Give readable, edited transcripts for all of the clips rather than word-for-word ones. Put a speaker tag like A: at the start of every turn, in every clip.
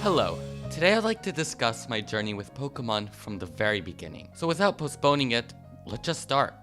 A: Hello, today I'd like to discuss my journey with Pokemon from the very beginning. So without postponing it, let's just start.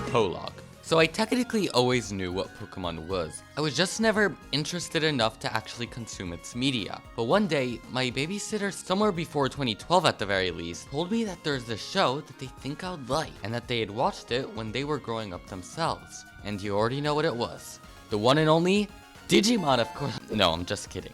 A: Prologue. So I technically always knew what Pokemon was. I was just never interested enough to actually consume its media. But one day, my babysitter, somewhere before 2012 at the very least, told me that there's this show that they think I would like, and that they had watched it when they were growing up themselves. And you already know what it was. The one and only Digimon, of course. No, I'm just kidding.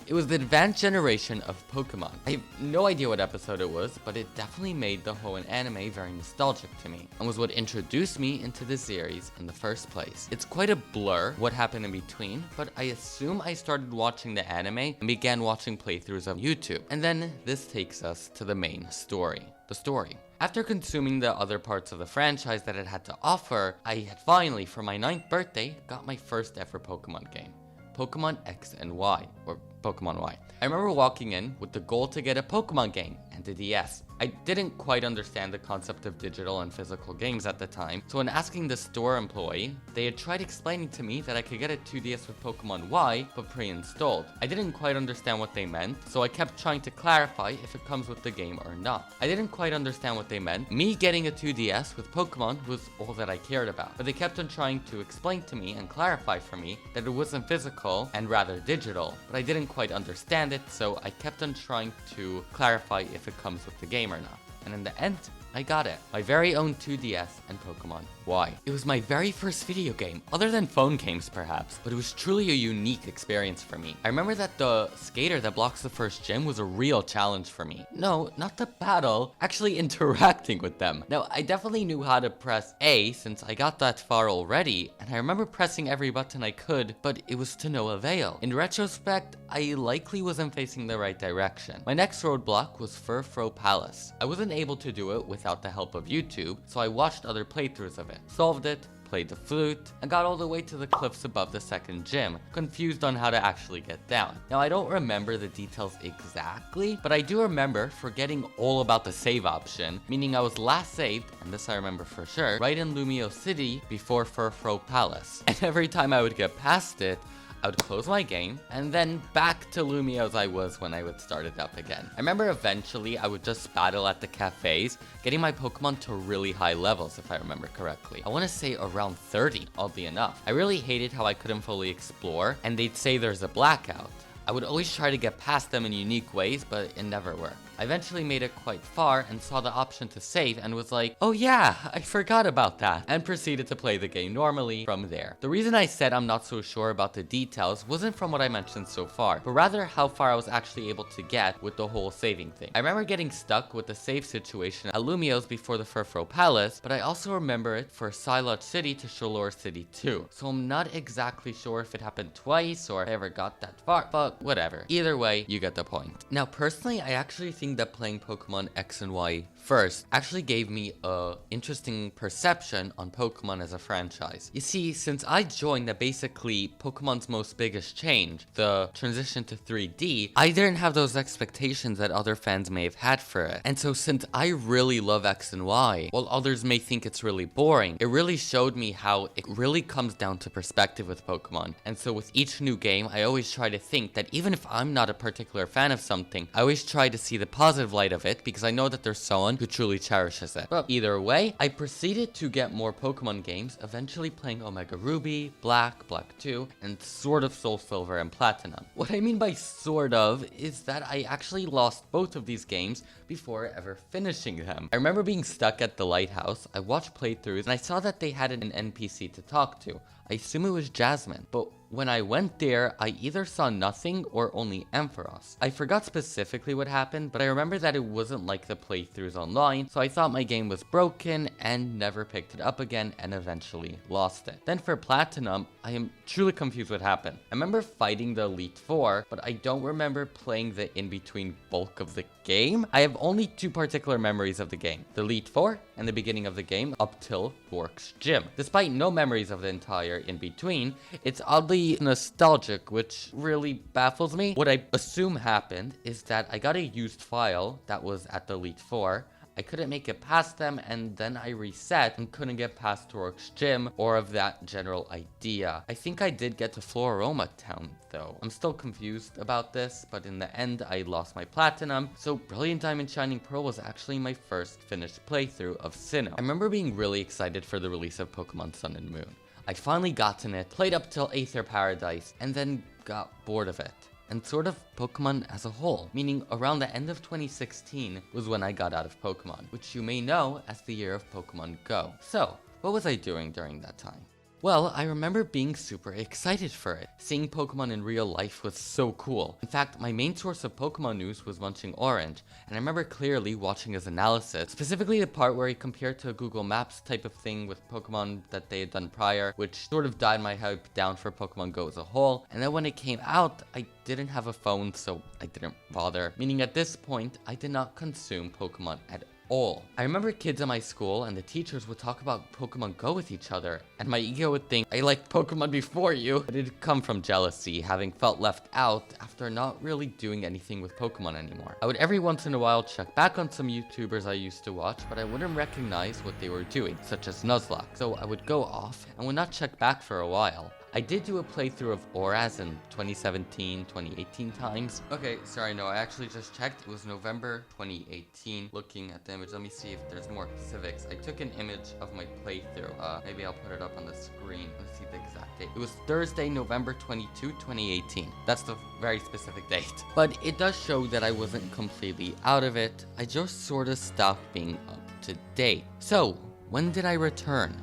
A: It was the advanced generation of Pokemon. I have no idea what episode it was, but it definitely made the whole anime very nostalgic to me, and was what introduced me into the series in the first place. It's quite a blur what happened in between, but I assume I started watching the anime and began watching playthroughs of YouTube. And then this takes us to the main story. The story. After consuming the other parts of the franchise that it had to offer, I had finally, for my 9th birthday, got my first ever Pokemon game. Pokemon X and Y, or Pokemon Y. I remember walking in with the goal to get a Pokemon game and a DS. I didn't quite understand the concept of digital and physical games at the time, so when asking the store employee, they had tried explaining to me that I could get a 2DS with Pokemon Y, but pre-installed. I didn't quite understand what they meant, so I kept trying to clarify if it comes with the game or not. I didn't quite understand what they meant. Me getting a 2DS with Pokemon was all that I cared about, but they kept on trying to explain to me and clarify for me that it wasn't physical and rather digital, but I didn't quite understand it, so I kept on trying to clarify if it comes with the game or not. And in the end, I got it. My very own 2DS and Pokemon Y. It was my very first video game, other than phone games perhaps, but it was truly a unique experience for me. I remember that the skater that blocks the first gym was a real challenge for me. No, not the battle, actually interacting with them. Now, I definitely knew how to press A since I got that far already, and I remember pressing every button I could, but it was to no avail. In retrospect, I likely wasn't facing the right direction. My next roadblock was Furfrou Palace. I wasn't able to do it without the help of YouTube, so I watched other playthroughs of it, solved it, played the flute, and got all the way to the cliffs above the second gym, confused on how to actually get down. Now, I don't remember the details exactly, but I do remember forgetting all about the save option, meaning I was last saved, and this I remember for sure, right in Lumio City before Furfrou Palace. And every time I would get past it, I would close my game, and then back to Lumio as I was when I would start it up again. I remember eventually I would just battle at the cafes, getting my Pokemon to really high levels if I remember correctly. I want to say around 30, oddly enough. I really hated how I couldn't fully explore, and they'd say there's a blackout. I would always try to get past them in unique ways, but it never worked. I eventually made it quite far and saw the option to save and was like, oh yeah, I forgot about that, and proceeded to play the game normally from there. The reason I said I'm not so sure about the details wasn't from what I mentioned so far, but rather how far I was actually able to get with the whole saving thing. I remember getting stuck with the save situation at Lumio's before the Furfrou Palace, but I also remember it for Psylocke City to Shalor City too, so I'm not exactly sure if it happened twice or if I ever got that far, but whatever. Either way, you get the point. Now personally, I actually think that playing Pokemon X and Y first actually gave me a interesting perception on Pokemon as a franchise. You see, since I joined the basically Pokemon's most biggest change, the transition to 3D, I didn't have those expectations that other fans may have had for it. And so since I really love X and Y, while others may think it's really boring, it really showed me how it really comes down to perspective with Pokemon. And so with each new game, I always try to think that even if I'm not a particular fan of something, I always try to see the positive light of it because I know that there's someone who truly cherishes it. But either way, I proceeded to get more Pokemon games, eventually playing Omega Ruby, Black, Black 2, and sort of Soul Silver and Platinum. What I mean by sort of is that I actually lost both of these games before ever finishing them. I remember being stuck at the lighthouse, I watched playthroughs, and I saw that they had an NPC to talk to. I assume it was Jasmine, but when I went there, I either saw nothing or only Ampharos. I forgot specifically what happened, but I remember that it wasn't like the playthroughs online, so I thought my game was broken and never picked it up again and eventually lost it. Then for Platinum, I am truly confused what happened. I remember fighting the Elite Four, but I don't remember playing the in-between bulk of the game. I have only two particular memories of the game: the Elite Four and the beginning of the game up till Bork's gym. Despite no memories of the entire in-between, it's oddly nostalgic, which really baffles me. What I assume happened is that I got a used file that was at the Elite Four. I couldn't make it past them, and then I reset and couldn't get past Torok's gym or of that general idea. I think I did get to Floroma Town though. I'm still confused about this, but in the end I lost my platinum, so Brilliant Diamond Shining Pearl was actually my first finished playthrough of Sinnoh. I remember being really excited for the release of Pokemon Sun and Moon. I finally gotten it, played up till Aether Paradise, and then got bored of it. And sort of Pokemon as a whole, meaning around the end of 2016 was when I got out of Pokemon, which you may know as the year of Pokemon Go. So, what was I doing during that time? Well, I remember being super excited for it. Seeing Pokemon in real life was so cool. In fact, my main source of Pokemon news was Munching Orange, and I remember clearly watching his analysis, specifically the part where he compared to a Google Maps type of thing with Pokemon that they had done prior, which sort of died my hype down for Pokemon Go as a whole. And then when it came out, I didn't have a phone, so I didn't bother. Meaning at this point, I did not consume Pokemon at all. I remember kids in my school and the teachers would talk about Pokemon Go with each other, and my ego would think, I liked Pokemon before you, but it'd come from jealousy, having felt left out after not really doing anything with Pokemon anymore. I would every once in a while check back on some YouTubers I used to watch, but I wouldn't recognize what they were doing, such as Nuzlocke, so I would go off and would not check back for a while. I did do a playthrough of Auras in 2017, 2018 times. Okay, sorry, no, I actually just checked. It was November 2018. Looking at the image, let me see if there's more specifics. I took an image of my playthrough. Maybe I'll put it up on the screen. Let's see the exact date. It was Thursday, November 22, 2018. That's the very specific date. But it does show that I wasn't completely out of it. I just sort of stopped being up to date. So, when did I return?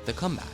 A: The comeback.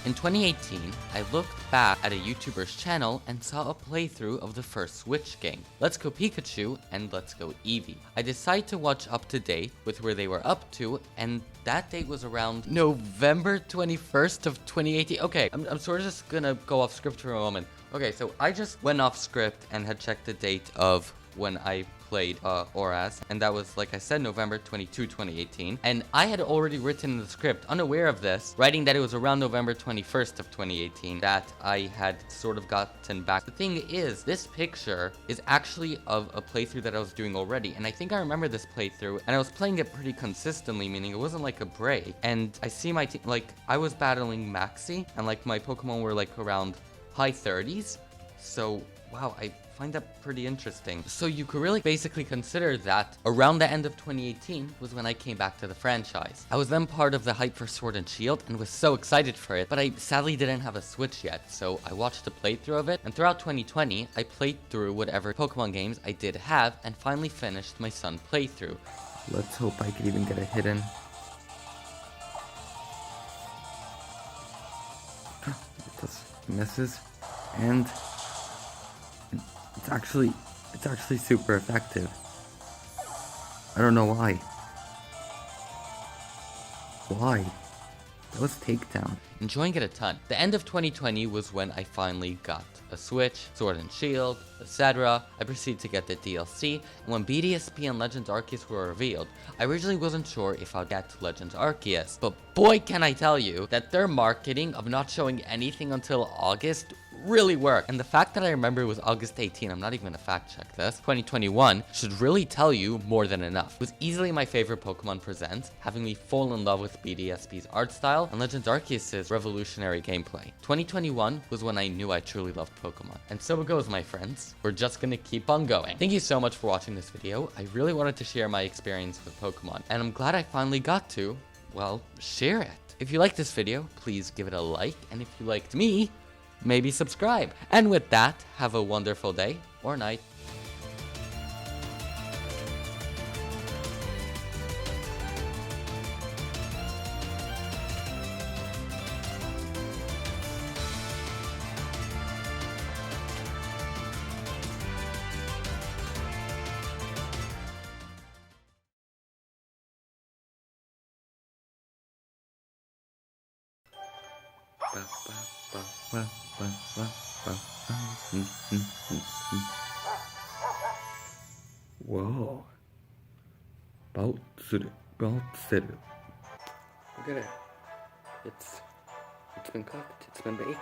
A: In 2018, I looked back at a YouTuber's channel and saw a playthrough of the first Switch game, Let's Go Pikachu and Let's Go Eevee. I decided to watch up to date with where they were up to, and that date was around November 21st of 2018. Okay, I'm sort of just gonna go off script for a moment. Okay, so I just went off script and had checked the date of when I played Auras, and that was, like I said, November 22, 2018, and I had already written in the script, unaware of this, writing that it was around November 21st of 2018 that I had sort of gotten back. The thing is, this picture is actually of a playthrough that I was doing already, and I think I remember this playthrough, and I was playing it pretty consistently, meaning it wasn't like a break, and I see my team, like, I was battling Maxi, and like my Pokemon were like around high 30s, so wow, I find that pretty interesting. So you could really basically consider that around the end of 2018 was when I came back to the franchise. I was then part of the hype for Sword and Shield and was so excited for it, but I sadly didn't have a Switch yet, so I watched a playthrough of it, and throughout 2020, I played through whatever Pokemon games I did have and finally finished my Sun playthrough. Let's hope I could even get a hidden. It just misses, and it's actually super effective. I don't know why. Why? That was takedown. Enjoying it a ton. The end of 2020 was when I finally got a Switch, Sword and Shield, etc. I proceeded to get the DLC, and when BDSP and Legends Arceus were revealed, I originally wasn't sure if I'd get to Legends Arceus, but boy can I tell you that their marketing of not showing anything until August really worked. And the fact that I remember it was August 18, I'm not even gonna fact check this, 2021, should really tell you more than enough. It was easily my favorite Pokemon Presents, having me fall in love with BDSP's art style and Legends Arceus' revolutionary gameplay. 2021 was when I knew I truly loved Pokemon. And so it goes, my friends. We're just gonna keep on going. Thank you so much for watching this video. I really wanted to share my experience with Pokemon, and I'm glad I finally got to, well, share it. If you liked this video, please give it a like, and if you liked me, maybe subscribe. And with that, have a wonderful day or night. Whoa. Look at it. It's been cooked. It's been baked.